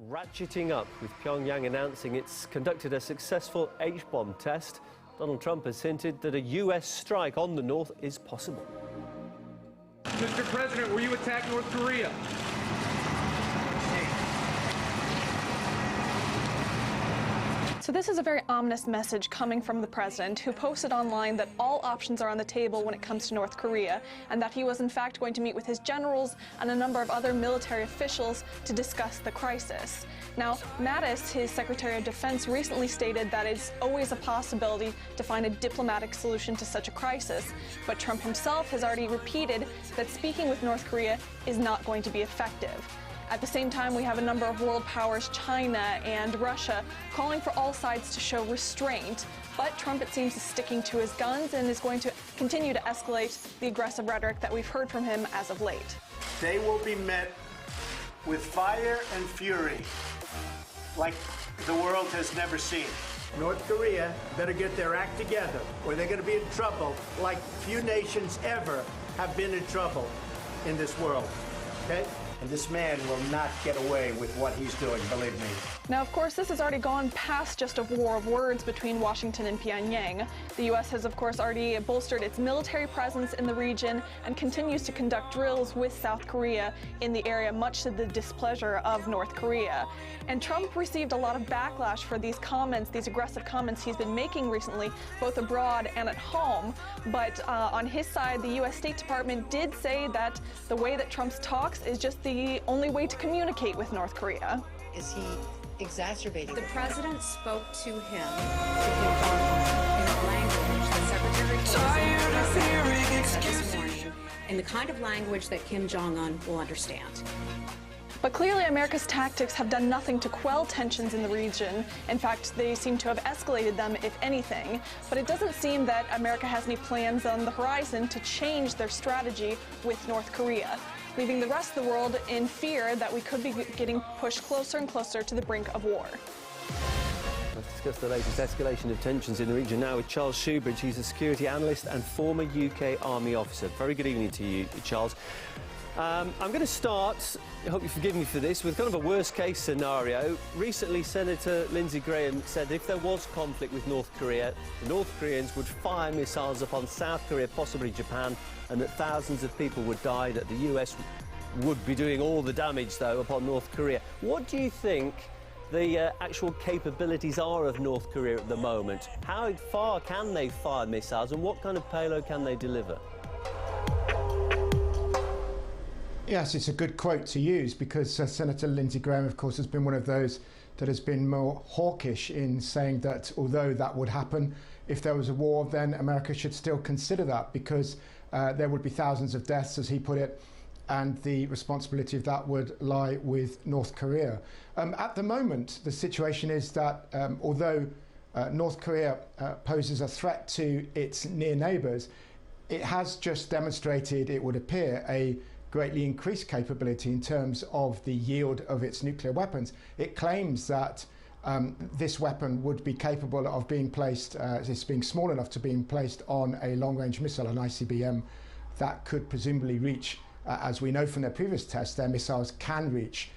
ratcheting up, with Pyongyang announcing it's conducted a successful H-bomb test. Donald Trump has hinted that a US strike on the North is possible. Mr. President, will you attack North Korea? So this is a very ominous message coming from the president, who posted online that all options are on the table when it comes to North Korea, and that he was in fact going to meet with his generals and a number of other military officials to discuss the crisis. Now, Mattis, his Secretary of Defense, recently stated that it's always a possibility to find a diplomatic solution to such a crisis, but Trump himself has already repeated that speaking with North Korea is not going to be effective. At the same time, we have a number of world powers, China and Russia, calling for all sides to show restraint. But Trump, it seems, is sticking to his guns and is going to continue to escalate the aggressive rhetoric that we've heard from him as of late. They will be met with fire and fury like the world has never seen. North Korea better get their act together, or they're going to be in trouble like few nations ever have been in trouble in this world. Okay? And this man will not get away with what he's doing, believe me. Now, of course, this has already gone past just a war of words between Washington and Pyongyang. The U.S. has, of course, already bolstered its military presence in the region and continues to conduct drills with South Korea in the area, much to the displeasure of North Korea. And Trump received a lot of backlash for these comments, these aggressive comments he's been making recently, both abroad and at home. But on his side, the U.S. State Department did say that the way that Trump talks is just the only way to communicate with North Korea. Is he exacerbating? The president spoke to him in the language that Secretary this morning, in the kind of language that Kim Jong-un will understand. But clearly, America's tactics have done nothing to quell tensions in the region. In fact, they seem to have escalated them, if anything. But it doesn't seem that America has any plans on the horizon to change their strategy with North Korea, leaving the rest of the world in fear that we could be getting pushed closer and closer to the brink of war. Let's discuss the latest escalation of tensions in the region now with Charles Shoebridge. He's a security analyst and former UK Army officer. Very good evening to you, Charles. I'm going to start, I hope you forgive me for this, with kind of a worst-case scenario. Recently, Senator Lindsey Graham said if there was conflict with North Korea, the North Koreans would fire missiles upon South Korea, possibly Japan, and that thousands of people would die, that the US would be doing all the damage, though, upon North Korea. What do you think the actual capabilities are of North Korea at the moment? How far can they fire missiles, and what kind of payload can they deliver? Yes, it's a good quote to use because Senator Lindsey Graham, of course, has been one of those that has been more hawkish in saying that although that would happen, if there was a war, then America should still consider that because there would be thousands of deaths, as he put it, and the responsibility of that would lie with North Korea. At the moment, the situation is that although North Korea poses a threat to its near neighbours, it has just demonstrated, it would appear, a greatly increased capability in terms of the yield of its nuclear weapons. It claims that this weapon would be capable of being placed, it's being small enough to being placed on a long-range missile, an ICBM, that could presumably reach, as we know from their previous tests, their missiles can reach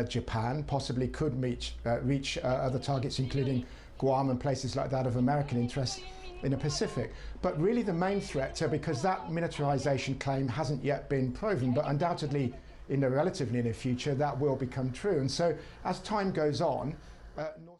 Japan, possibly could reach other targets, including Guam and places like that of American interest in the Pacific. But really the main threat, because that militarization claim hasn't yet been proven, but undoubtedly in the relatively near future that will become true. And so as time goes on, North